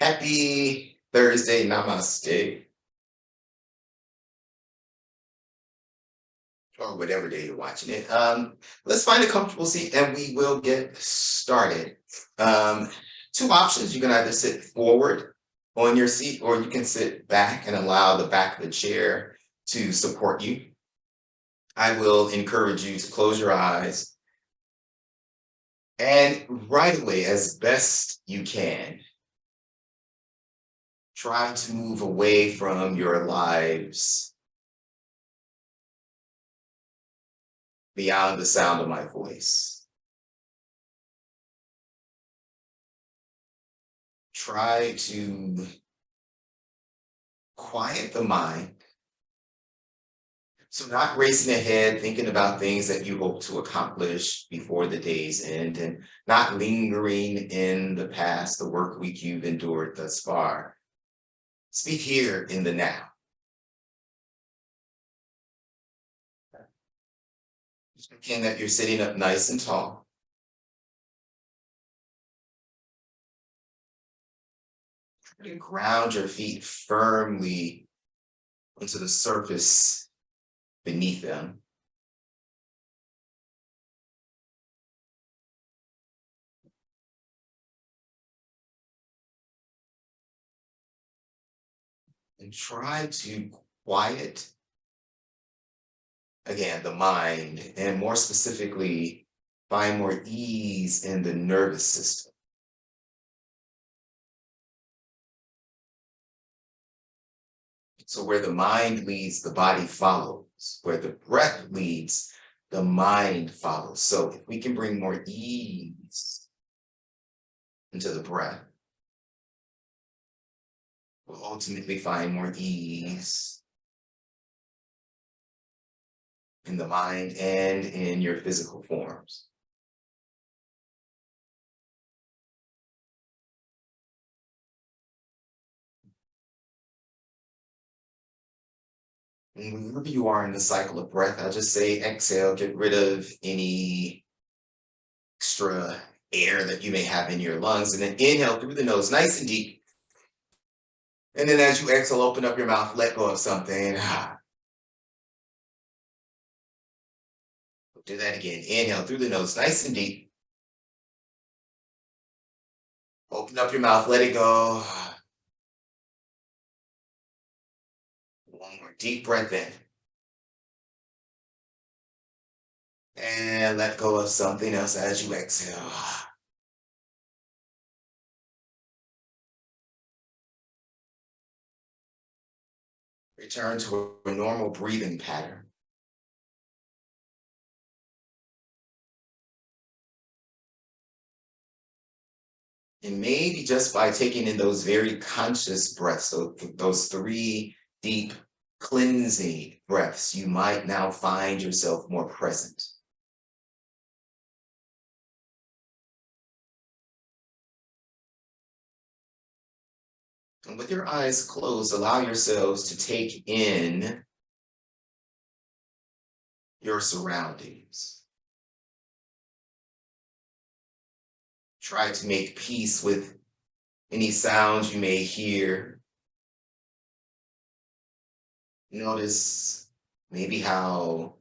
Happy Thursday, namaste, or whatever day you're watching it. Let's find a comfortable seat and we will get started. Um, Two options. You can either sit forward on your seat or you can sit back and allow the back of the chair to support you. I will encourage you to close your eyes and right away, as best you can, try to move away from your lives beyond the sound of my voice. Try to quiet the mind. So, not racing ahead, thinking about things that you hope to accomplish before the day's end, and not lingering in the past, the work week you've endured thus far. Speak here in the now. Again, that you're sitting up nice and tall. Try to ground your feet firmly into the surface beneath them. And try to quiet, again, the mind, and more specifically, find more ease in the nervous system. So, where the mind leads, the body follows. Where the breath leads, the mind follows. So, if we can bring more ease into the breath, we'll ultimately find more ease in the mind and in your physical forms. And wherever you are in the cycle of breath, I'll just say exhale, get rid of any extra air that you may have in your lungs, and then inhale through the nose, nice and deep. And then as you exhale, open up your mouth, let go of something. Do that again. Inhale through the nose, nice and deep. Open up your mouth, let it go. One more deep breath in. And let go of something else as you exhale. Return to a normal breathing pattern. And maybe just by taking in those very conscious breaths, so those three deep cleansing breaths, you might now find yourself more present. And with your eyes closed, allow yourselves to take in your surroundings. Try to make peace with any sounds you may hear. Notice maybe how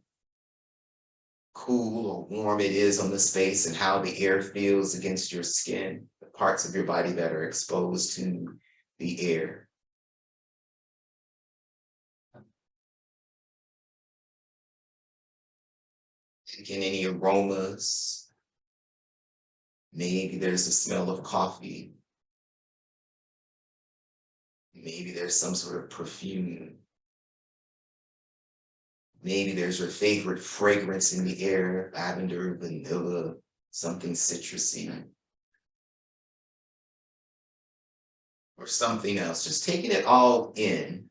cool or warm it is on the space and how the air feels against your skin, the parts of your body that are exposed to the air. Take in any aromas. Maybe there's the smell of coffee. Maybe there's some sort of perfume. Maybe there's your favorite fragrance in the air, lavender, vanilla, something citrusy, or something else. Just taking it all in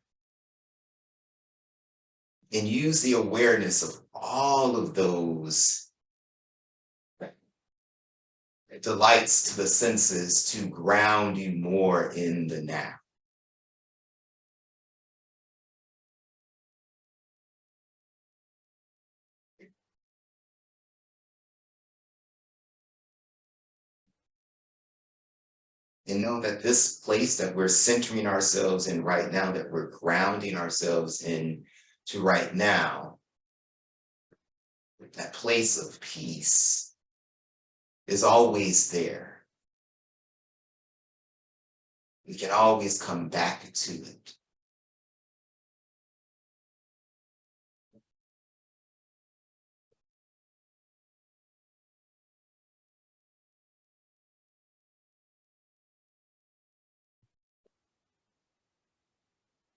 and use the awareness of all of those delights to the senses to ground you more in the now. And know that this place that we're centering ourselves in right now, that we're grounding ourselves in to right now, that place of peace is always there. We can always come back to it.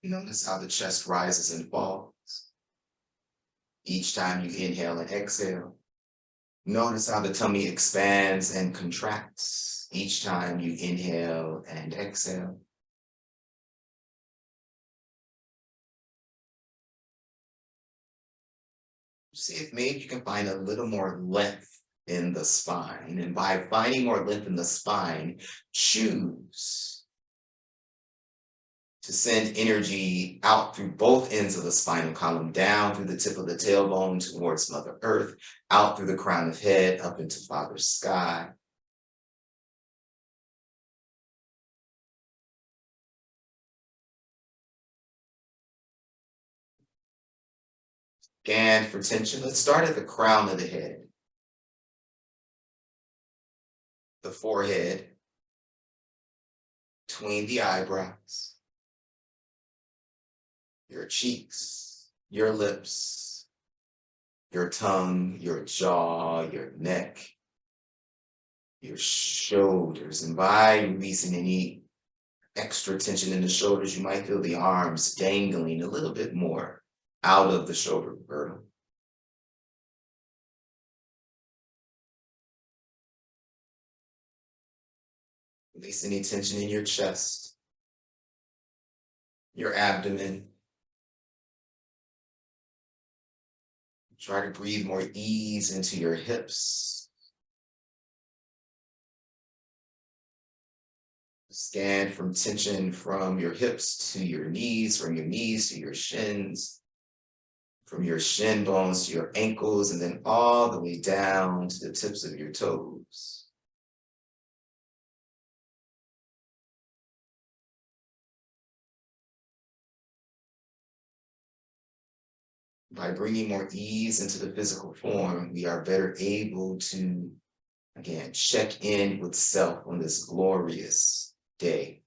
Notice how the chest rises and falls each time you inhale and exhale. Notice how the tummy expands and contracts each time you inhale and exhale. See if maybe you can find a little more length in the spine. And by finding more length in the spine, choose to send energy out through both ends of the spinal column, down through the tip of the tailbone towards Mother Earth, out through the crown of head, up into Father Sky. Scan for tension. Let's start at the crown of the head, the forehead, between the eyebrows, your cheeks, your lips, your tongue, your jaw, your neck, your shoulders. And by releasing any extra tension in the shoulders, you might feel the arms dangling a little bit more out of the shoulder girdle. Release any tension in your chest, your abdomen. Try to breathe more ease into your hips. Scan from tension from your hips to your knees, from your knees to your shins, from your shin bones to your ankles, and then all the way down to the tips of your toes. By bringing more ease into the physical form, we are better able to, again, check in with self on this glorious day.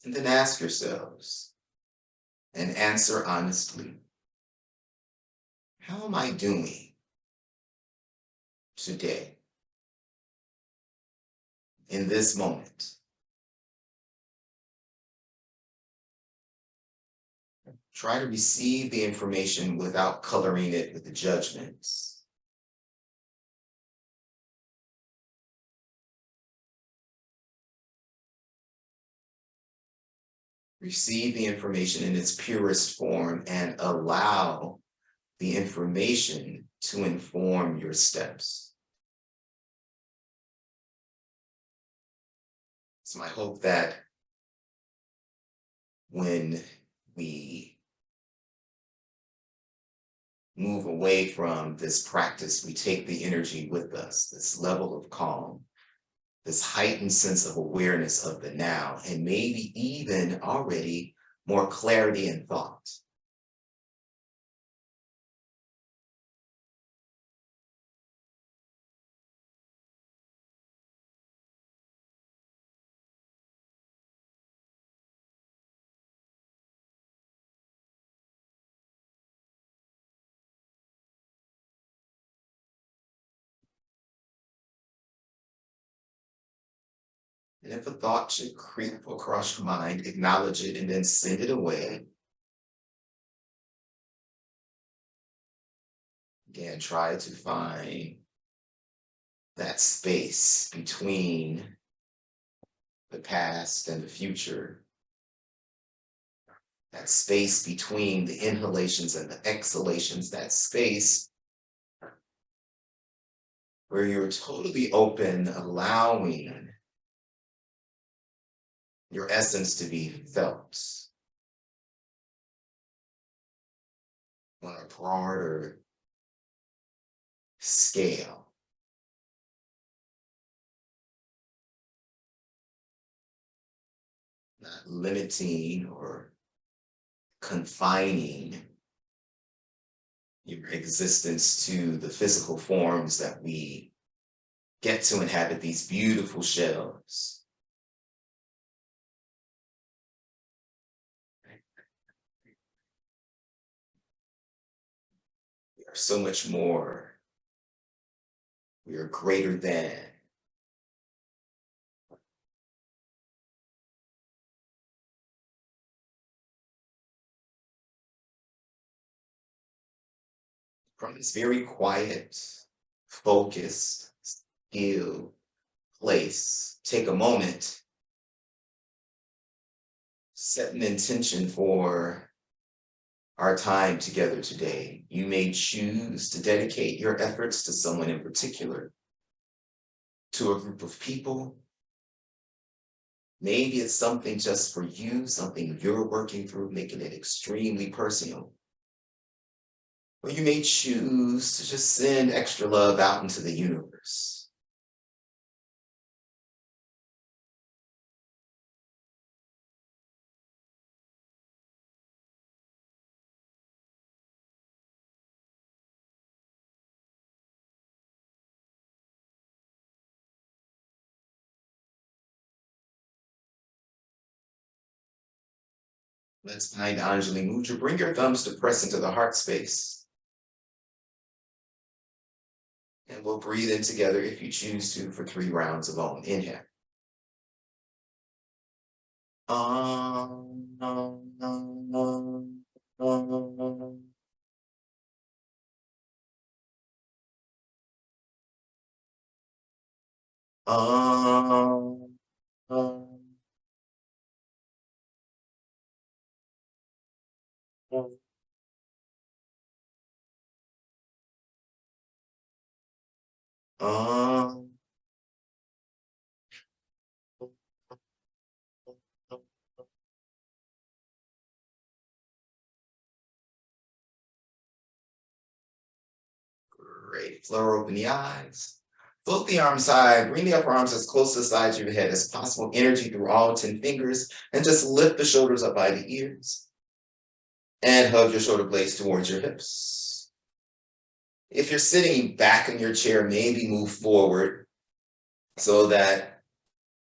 And then ask yourselves and answer honestly, how am I doing today, in this moment? Try to receive the information without coloring it with the judgments. Receive the information in its purest form and allow the information to inform your steps. It's my hope that when we move away from this practice, we take the energy with us, this level of calm, this heightened sense of awareness of the now, and maybe even already more clarity in thought. And if a thought should creep across your mind, acknowledge it and then send it away. Again, try to find that space between the past and the future, that space between the inhalations and the exhalations, that space where you're totally open, allowing your essence to be felt. on a broader scale, not limiting or confining your existence to the physical forms that we get to inhabit these beautiful shells. We are so much more. We are greater than. From this very quiet, focused, still place, take a moment, set an intention for our time together today. You may choose to dedicate your efforts to someone in particular, to a group of people. Maybe it's something just for you, something you're working through, making it extremely personal. Or you may choose to just send extra love out into the universe. Let's find Anjali Mudra. Bring your thumbs to press into the heart space. And we'll breathe in together if you choose to for 3 rounds of Om. Inhale. Om, om, om, om, om. Om, om, om. Um, Great. Floor, open the eyes. Float the arms high. Bring the upper arms as close to the sides of your head as possible. Energy through all 10 fingers. And just lift the shoulders up by the ears. And hug your shoulder blades towards your hips. If you're sitting back in your chair, maybe move forward so that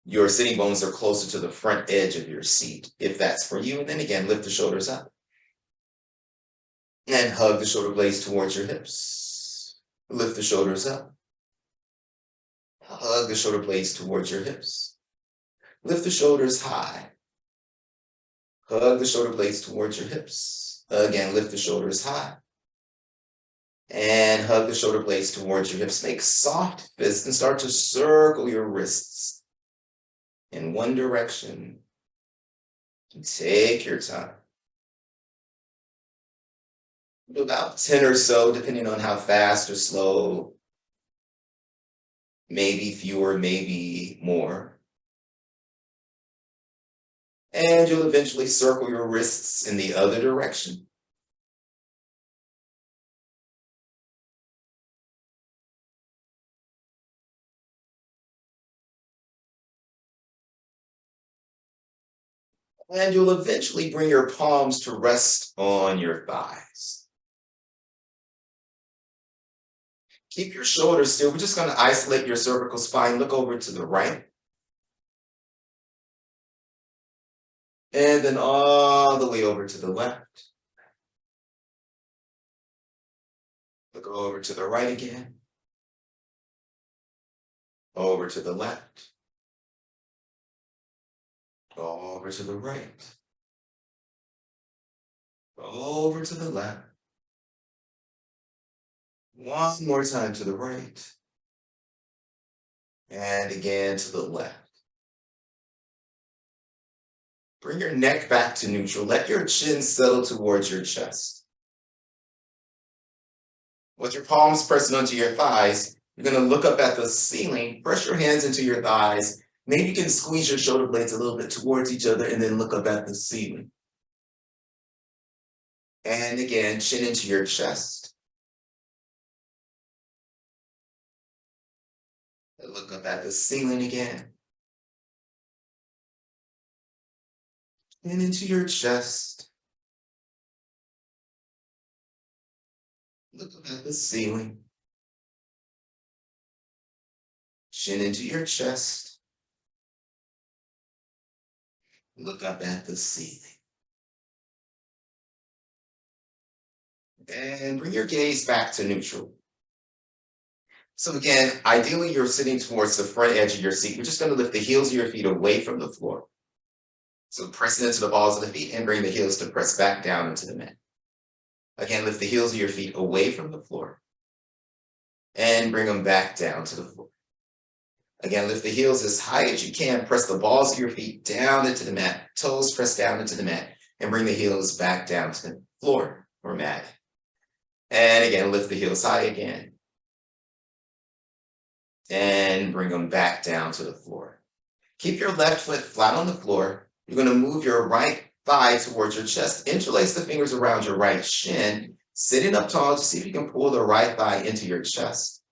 your sitting bones are closer to the front edge of your seat, if that's for you. And then again, lift the shoulders up. And hug the shoulder blades towards your hips. Lift the shoulders up. Hug the shoulder blades towards your hips. Lift the shoulders high. Hug the shoulder blades towards your hips. Again, lift the shoulders high. And hug the shoulder blades towards your hips. Make soft fists and start to circle your wrists in one direction. Take your time. Do about 10 or so, depending on how fast or slow. Maybe fewer, maybe more. And you'll eventually circle your wrists in the other direction. And you'll eventually bring your palms to rest on your thighs. Keep your shoulders still. We're just going to isolate your cervical spine. Look over to the right. And then all the way over to the left. Look over to the right again. Over to the left. Over to the right. Over to the left. One more time to the right. And again to the left. Bring your neck back to neutral. Let your chin settle towards your chest. With your palms pressing onto your thighs, you're going to look up at the ceiling, press your hands into your thighs. Maybe you can squeeze your shoulder blades a little bit towards each other and then look up at the ceiling. And again, chin into your chest. Look up at the ceiling again. And into your chest. Look up at the ceiling. Chin into your chest. Look up at the ceiling. And bring your gaze back to neutral. So again, ideally you're sitting towards the front edge of your seat. You're just going to lift the heels of your feet away from the floor. So press into the balls of the feet and bring the heels to press back down into the mat. Again, lift the heels of your feet away from the floor and bring them back down to the floor. Again, lift the heels as high as you can. Press the balls of your feet down into the mat. Toes press down into the mat and bring the heels back down to the floor or mat. And again, lift the heels high again. And bring them back down to the floor. Keep your left foot flat on the floor. You're going to move your right thigh towards your chest. Interlace the fingers around your right shin. Sitting up tall to see if you can pull the right thigh into your chest.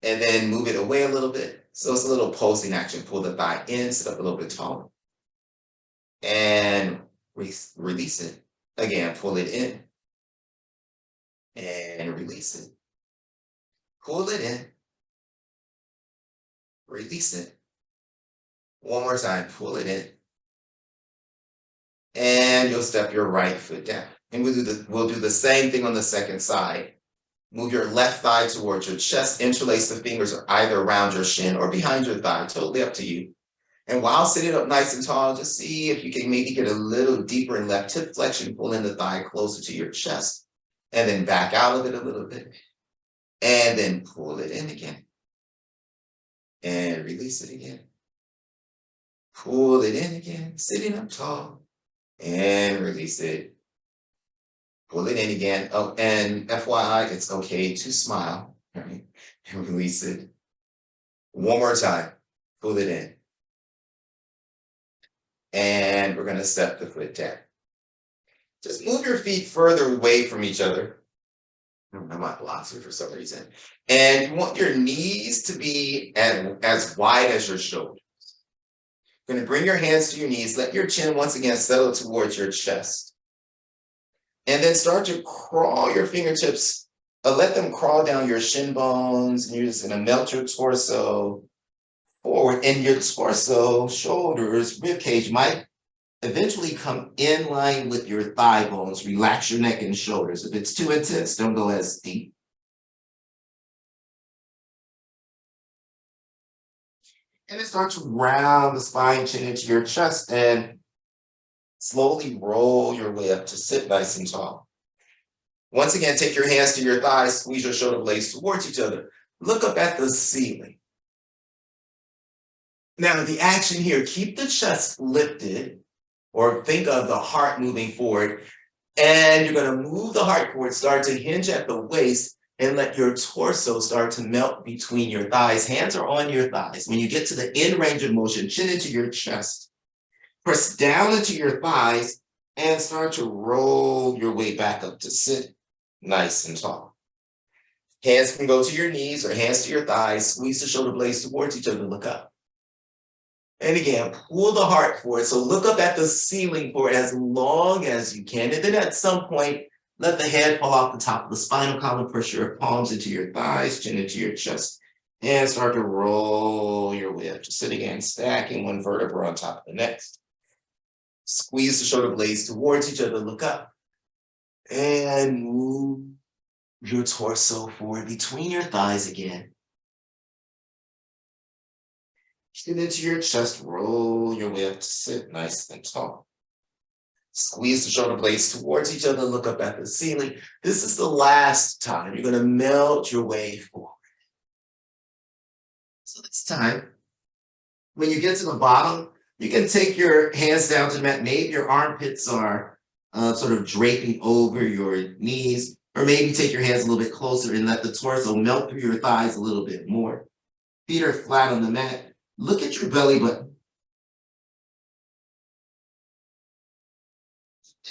And then move it away a little bit. So it's a little pulsing action. Pull the thigh in, sit up a little bit taller. And release it. Again, pull it in. And release it. Pull it in. Release it. One more time, pull it in. And you'll step your right foot down. And we'll do the same thing on the second side. Move your left thigh towards your chest. Interlace the fingers either around your shin or behind your thigh, totally up to you. And while sitting up nice and tall, just see if you can maybe get a little deeper in left hip flexion, pull in the thigh closer to your chest. And then back out of it a little bit. And then pull it in again. And release it again. Pull it in again, sitting up tall. And release it. Pull it in again. Oh, and FYI, it's okay to smile. Right? And release it. One more time. Pull it in. And we're going to step the foot down. Just move your feet further away from each other. I might block you for some reason. And you want your knees to be as wide as your shoulders. You're going to bring your hands to your knees. Let your chin once again settle towards your chest. And then start to crawl your fingertips. Let them crawl down your shin bones. And you're just going to melt your torso forward. And your torso, shoulders, rib cage might eventually come in line with your thigh bones. Relax your neck and shoulders. If it's too intense, don't go as deep. And then start to round the spine, chin into your chest, and slowly roll your way up to sit nice and tall. Once again, take your hands to your thighs, squeeze your shoulder blades towards each other. Look up at the ceiling. Now, the action here, keep the chest lifted, or think of the heart moving forward. And you're going to move the heart forward, start to hinge at the waist, and let your torso start to melt between your thighs. Hands are on your thighs. When you get to the end range of motion, chin into your chest. Press down into your thighs and start to roll your way back up to sit nice and tall. Hands can go to your knees or hands to your thighs. Squeeze the shoulder blades towards each other. Look up. And again, pull the heart forward. So look up at the ceiling for as long as you can. And then at some point, let the head fall off the top of the spinal column. Push your palms into your thighs, chin into your chest, and start to roll your way up to sit again, stacking one vertebra on top of the next. Squeeze the shoulder blades towards each other. Look up. And move your torso forward between your thighs again. Chin into your chest, roll your way up to sit nice and tall. Squeeze the shoulder blades towards each other, look up at the ceiling. This is the last time. You're going to melt your way forward. So this time, when you get to the bottom, you can take your hands down to the mat. Maybe your armpits are sort of draping over your knees, or maybe take your hands a little bit closer and let the torso melt through your thighs a little bit more. Feet are flat on the mat. Look at your belly button.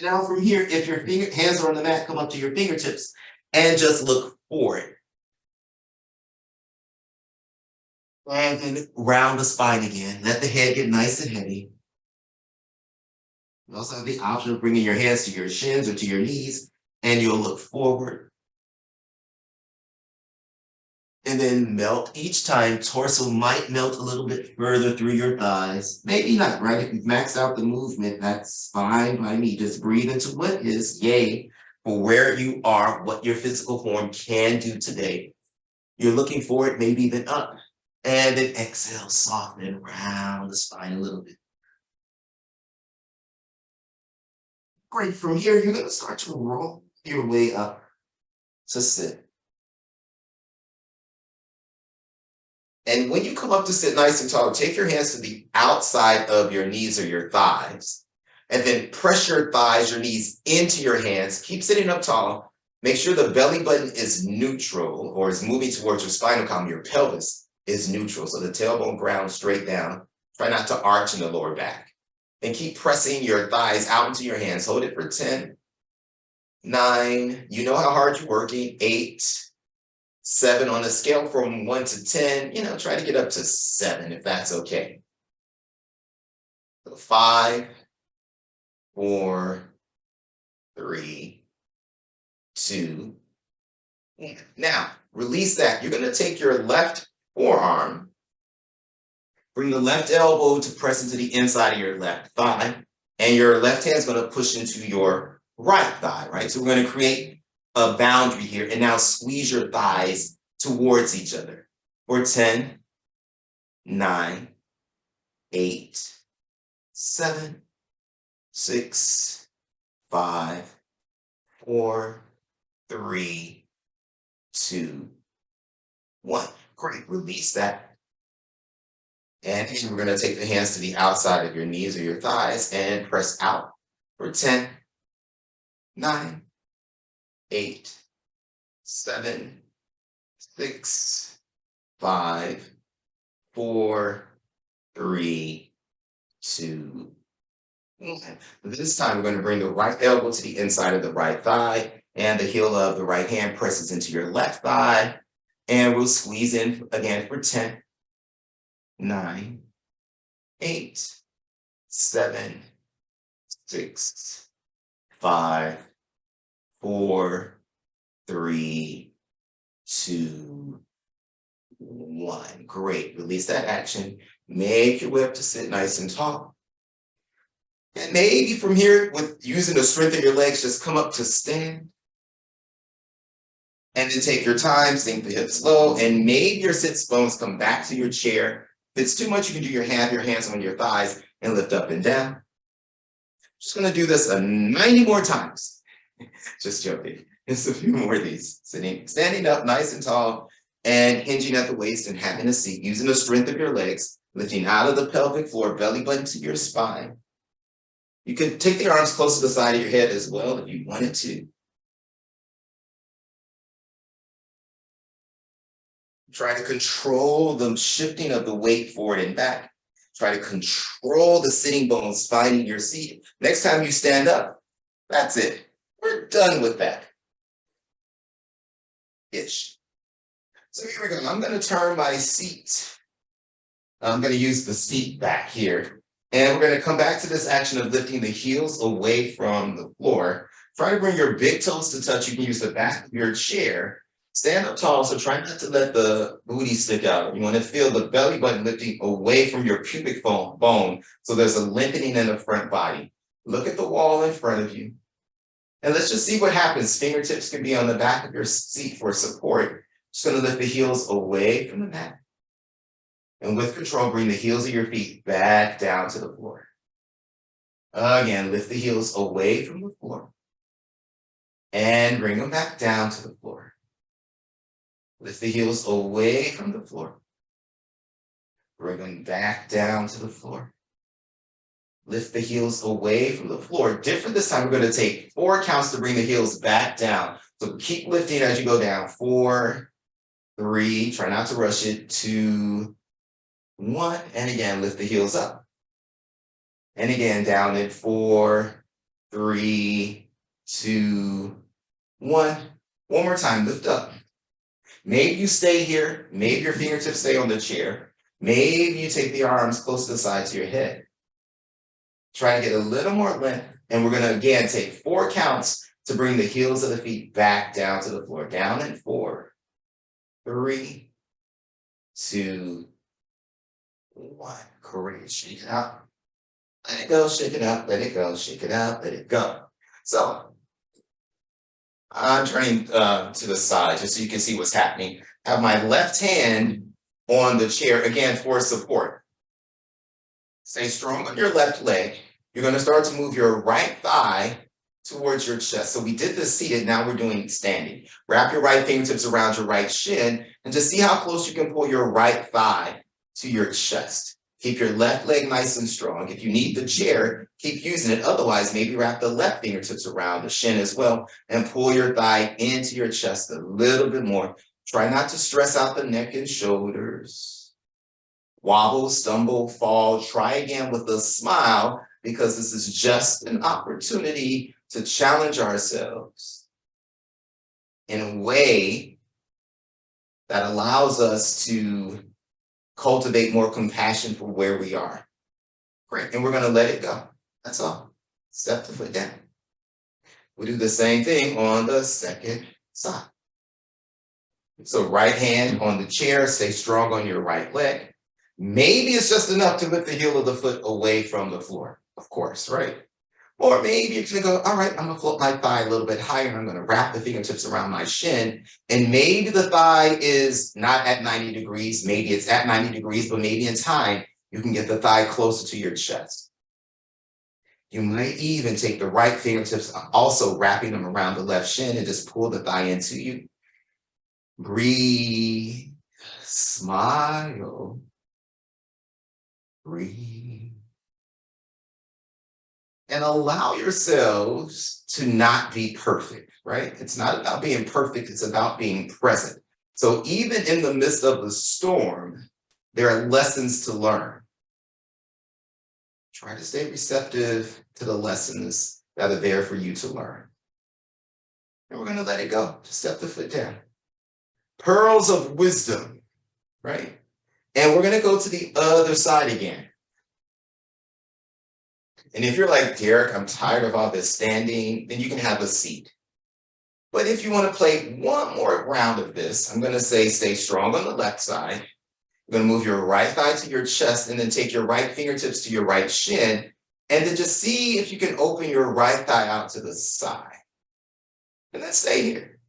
Now from here, if your hands are on the mat, come up to your fingertips and just look forward. And then round the spine again. Let the head get nice and heavy. You also have the option of bringing your hands to your shins or to your knees, and you'll look forward. And then melt each time. Torso might melt a little bit further through your thighs. Maybe not, right? If you've maxed out the movement, that's fine by me. Just breathe into what is, yay, for where you are, what your physical form can do today. You're looking forward, maybe even up. And then exhale, soften and round the spine a little bit. Great. From here, you're going to start to roll your way up to sit. And when you come up to sit nice and tall, take your hands to the outside of your knees or your thighs, and then press your thighs, your knees into your hands. Keep sitting up tall. Make sure the belly button is neutral or is moving towards your spinal column. Your pelvis is neutral. So the tailbone ground straight down. Try not to arch in the lower back. And keep pressing your thighs out into your hands. Hold it for 10, 9. You know how hard you're working. 8, 7 on a scale from 1 to 10, try to get up to 7 if that's okay. So 5, 4, 3, 2. Now, release that. You're going to take your left forearm, bring the left elbow to press into the inside of your left thigh, and your left hand is going to push into your right thigh, right? So we're going to create a boundary here, and now squeeze your thighs towards each other for 10, 9, 8, 7, 6, 5, 4, 3, 2, 1. Great, release that. And we're going to take the hands to the outside of your knees or your thighs and press out for 10, 9, 8, 7, 6, 5, 4, 3, 2, 1. This time we're going to bring the right elbow to the inside of the right thigh, and the heel of the right hand presses into your left thigh, and we'll squeeze in again for 10, 9, 8, 7, 6, 5, 4, 3, 2, 1. Great. Release that action. Make your way up to sit nice and tall. And maybe from here, with using the strength of your legs, just come up to stand. And then take your time, sink the hips low, and maybe your sits bones come back to your chair. If it's too much, you can do your hands on your thighs and lift up and down. Just going to do this 90 more times. Just joking. Just a few more of these. Standing up nice and tall and hinging at the waist and having a seat, using the strength of your legs, lifting out of the pelvic floor, belly button to your spine. You can take the arms close to the side of your head as well if you wanted to. Try to control the shifting of the weight forward and back. Try to control the sitting bones finding your seat. Next time you stand up, that's it. We're done with that. Ish. So here we go. I'm going to turn my seat. I'm going to use the seat back here. And we're going to come back to this action of lifting the heels away from the floor. Try to bring your big toes to touch. You can use the back of your chair. Stand up tall, so try not to let the booty stick out. You want to feel the belly button lifting away from your pubic bone, so there's a lengthening in the front body. Look at the wall in front of you. And let's just see what happens. Fingertips can be on the back of your seat for support. Just going to lift the heels away from the mat. And with control, bring the heels of your feet back down to the floor. Again, lift the heels away from the floor. And bring them back down to the floor. Lift the heels away from the floor. Bring them back down to the floor. Lift the heels away from the floor. Different this time, we're going to take 4 counts to bring the heels back down. So keep lifting as you go down. 4, 3, try not to rush it. 2, 1, and again, lift the heels up. And again, down in 4, 3, 2, 1. One more time, lift up. Maybe you stay here. Maybe your fingertips stay on the chair. Maybe you take the arms close to the side to your head. Try to get a little more length. And we're going to, again, take 4 counts to bring the heels of the feet back down to the floor. Down in 4, 3, 2, 1. Great. Shake it out. Let it go. Shake it out. Let it go. Shake it out. Let it go. So I'm turning to the side just so you can see what's happening. Have my left hand on the chair, again, for support. Stay strong on your left leg. You're going to start to move your right thigh towards your chest. So we did this seated, now we're doing standing. Wrap your right fingertips around your right shin and just see how close you can pull your right thigh to your chest. Keep your left leg nice and strong. If you need the chair, keep using it. Otherwise, maybe wrap the left fingertips around the shin as well and pull your thigh into your chest a little bit more. Try not to stress out the neck and shoulders. Wobble, stumble, fall. Try again with a smile because this is just an opportunity to challenge ourselves in a way that allows us to cultivate more compassion for where we are. Great, and we're going to let it go. That's all. Step the foot down. We do the same thing on the second side. So right hand on the chair, stay strong on your right leg. Maybe it's just enough to lift the heel of the foot away from the floor, of course, right? Or maybe you're going to go, all right, I'm going to float my thigh a little bit higher. I'm going to wrap the fingertips around my shin. And maybe the thigh is not at 90 degrees. Maybe it's at 90 degrees, but maybe in time, you can get the thigh closer to your chest. You might even take the right fingertips, also wrapping them around the left shin and just pull the thigh into you. Breathe, smile, breathe. And allow yourselves to not be perfect, right? It's not about being perfect, it's about being present. So even in the midst of the storm, there are lessons to learn. Try to stay receptive to the lessons that are there for you to learn. And we're going to let it go. Just step the foot down. Pearls of wisdom, right? And we're going to go to the other side again. And if you're like, Derek, I'm tired of all this standing, then you can have a seat. But if you want to play one more round of this, I'm going to say stay strong on the left side. You're going to move your right thigh to your chest and then take your right fingertips to your right shin. And then just see if you can open your right thigh out to the side. And then stay here.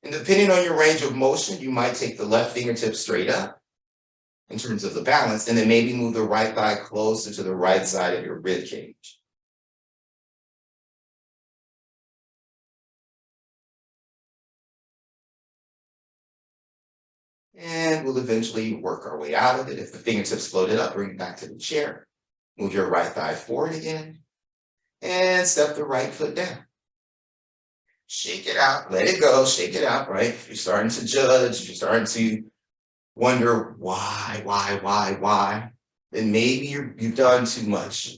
And depending on your range of motion, you might take the left fingertip straight up in terms of the balance, and then maybe move the right thigh closer to the right side of your rib cage. And we'll eventually work our way out of it. If the fingertips floated up, bring it back to the chair. Move your right thigh forward again. And step the right foot down. Shake it out, let it go, shake it out, right? If you're starting to judge, if you're starting to wonder why, then maybe you've done too much.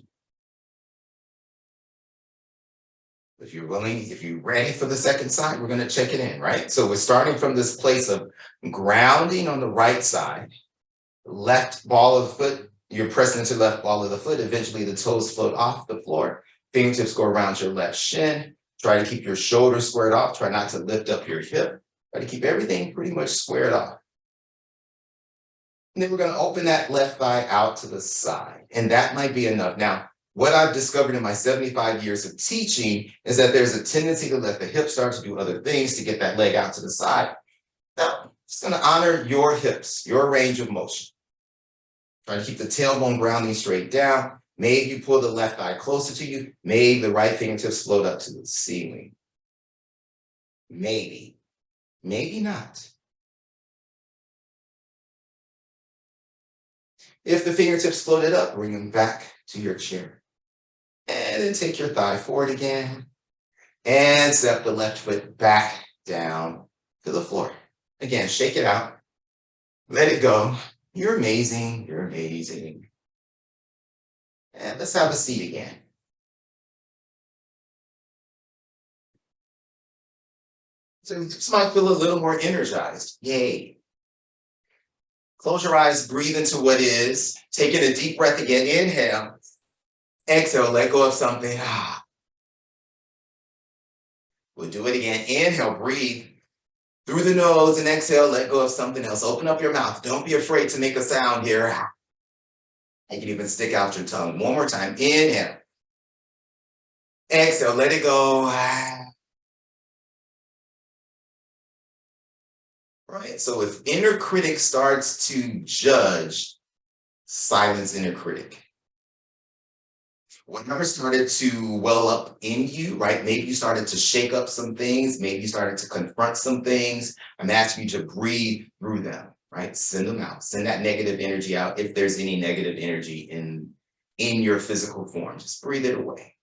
If you're willing, if you're ready for the second side, we're going to check it in, right? So we're starting from this place of grounding on the right side, left ball of the foot, you're pressing into the left ball of the foot, eventually the toes float off the floor, fingertips go around your left shin, try to keep your shoulders squared off, try not to lift up your hip, try to keep everything pretty much squared off. And then we're going to open that left thigh out to the side, and that might be enough. Now, what I've discovered in my 75 years of teaching is that there's a tendency to let the hip start to do other things to get that leg out to the side. Now, just going to honor your hips, your range of motion. Try to keep the tailbone grounding straight down. Maybe you pull the left thigh closer to you. Maybe the right fingertips float up to the ceiling. Maybe, maybe not. If the fingertips floated up, bring them back to your chair. And then take your thigh forward again. And step the left foot back down to the floor. Again, shake it out. Let it go. You're amazing. You're amazing. And let's have a seat again. So you just might feel a little more energized. Yay. Close your eyes, breathe into what is. Taking a deep breath again. Inhale. Exhale, let go of something. We'll do it again. Inhale, breathe through the nose and exhale, let go of something else. Open up your mouth. Don't be afraid to make a sound here. You can even stick out your tongue. One more time. Inhale. Exhale, let it go. Right. So if inner critic starts to judge, silence inner critic. Whatever started to well up in you, right? Maybe you started to shake up some things, maybe you started to confront some things. I'm asking you to breathe through them, right? Send them out. Send that negative energy out if there's any negative energy in your physical form. Just breathe it away.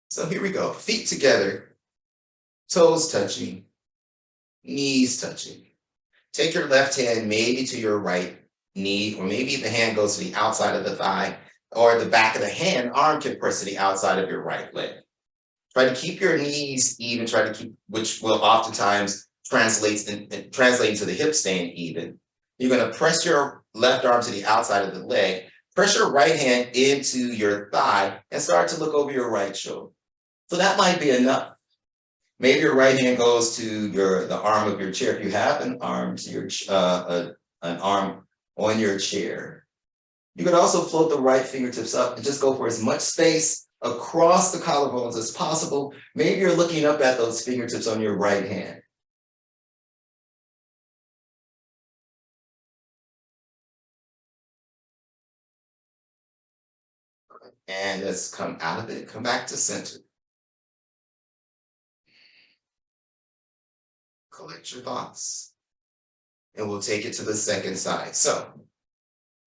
So here we go. Feet together, toes touching, knees touching. Take your left hand maybe to your right knee, or maybe the hand goes to the outside of the thigh, or the back of the hand, arm can press to the outside of your right leg. Try to keep your knees even, try to keep, which will oftentimes translate into the hip staying even. You're going to press your left arm to the outside of the leg, press your right hand into your thigh, and start to look over your right shoulder. So that might be enough. Maybe your right hand goes to the arm of your chair. If you have an arm to your an arm on your chair, you could also float the right fingertips up and just go for as much space across the collarbones as possible. Maybe you're looking up at those fingertips on your right hand. And let's come out of it, come back to center. Collect your thoughts. And we'll take it to the second side. So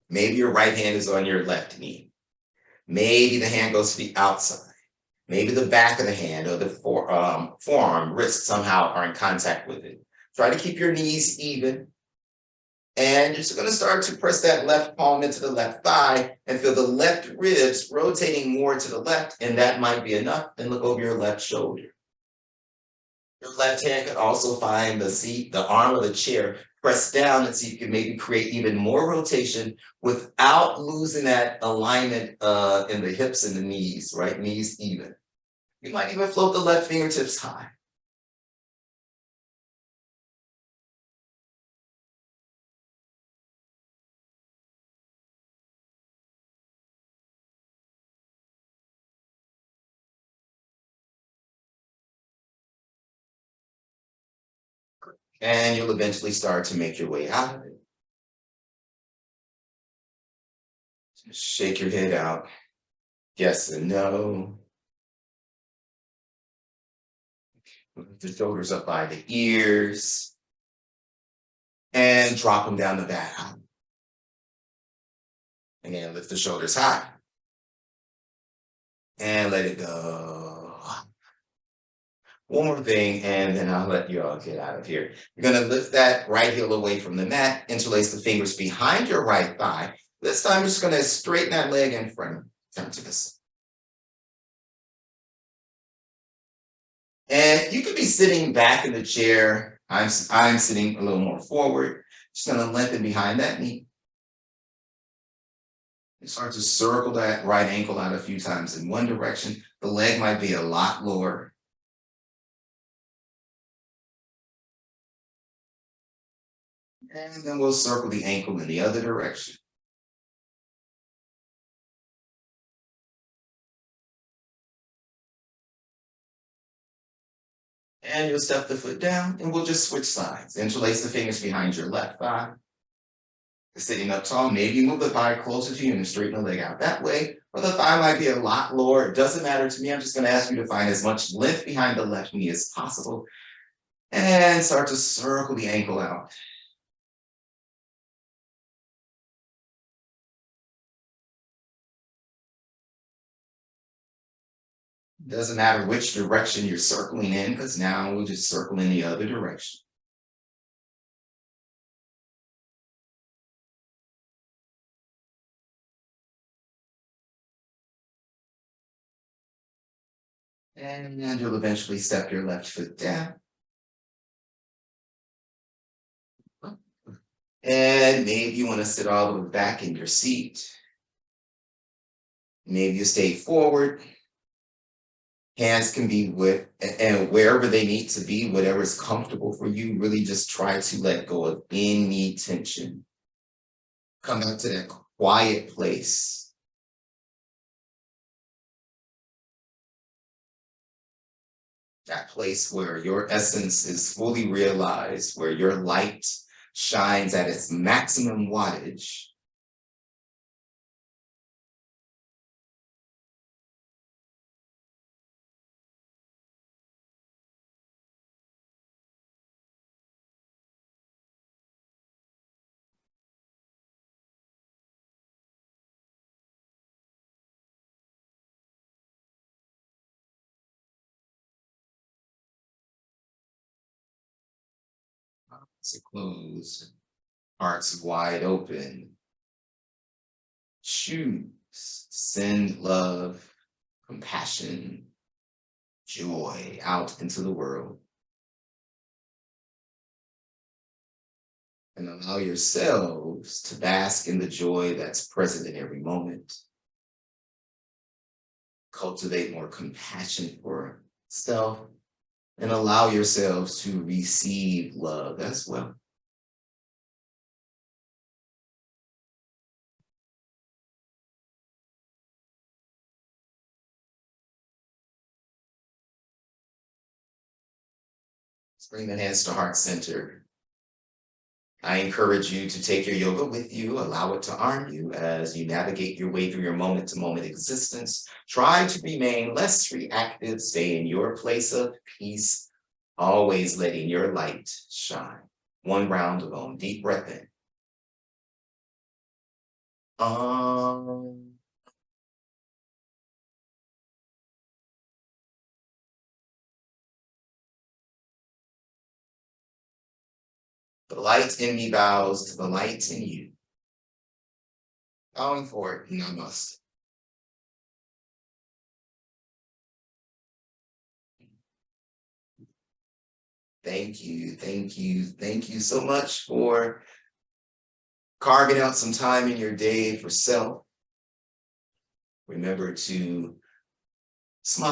maybe your right hand is on your left knee. Maybe the hand goes to the outside. Maybe the back of the hand or the forearm, wrist somehow are in contact with it. Try to keep your knees even. And you're just going to start to press that left palm into the left thigh and feel the left ribs rotating more to the left. And that might be enough. And look over your left shoulder. Your left hand could also find the seat, the arm of the chair, press down and see if you can maybe create even more rotation without losing that alignment in the hips and the knees, right? Knees even. You might even float the left fingertips high. And you'll eventually start to make your way out of it. Just shake your head out. Yes and no. Lift the shoulders up by the ears. And drop them down the back. Again, lift the shoulders high. And let it go. One more thing, and then I'll let you all get out of here. You're going to lift that right heel away from the mat, interlace the fingers behind your right thigh. This time, you're just going to straighten that leg in front, turn to this. And you could be sitting back in the chair. I'm sitting a little more forward. Just going to lengthen behind that knee. And start to circle that right ankle out a few times in one direction. The leg might be a lot lower. And then we'll circle the ankle in the other direction. And you'll step the foot down and we'll just switch sides. Interlace the fingers behind your left thigh. Sitting up tall, maybe move the thigh closer to you and straighten the leg out that way. Or the thigh might be a lot lower. It doesn't matter to me. I'm just going to ask you to find as much length behind the left knee as possible. And start to circle the ankle out. Doesn't matter which direction you're circling in, because now we'll just circle in the other direction. And you'll eventually step your left foot down. And maybe you want to sit all the way back in your seat. Maybe you stay forward. Hands can be with and wherever they need to be, whatever is comfortable for you, really just try to let go of any tension. Come back to that quiet place. That place where your essence is fully realized, where your light shines at its maximum wattage. To close, hearts wide open. Choose, send love, compassion, joy out into the world. And allow yourselves to bask in the joy that's present in every moment. Cultivate more compassion for self and allow yourselves to receive love as well. Bring the hands to heart center. I encourage you to take your yoga with you, allow it to arm you as you navigate your way through your moment to moment existence. Try to remain less reactive, stay in your place of peace, always letting your light shine. One round of Om, deep breath in. Um, the light in me bows to the light in you. Bowing forward, namaste. Thank you, thank you, thank you so much for carving out some time in your day for self. Remember to smile.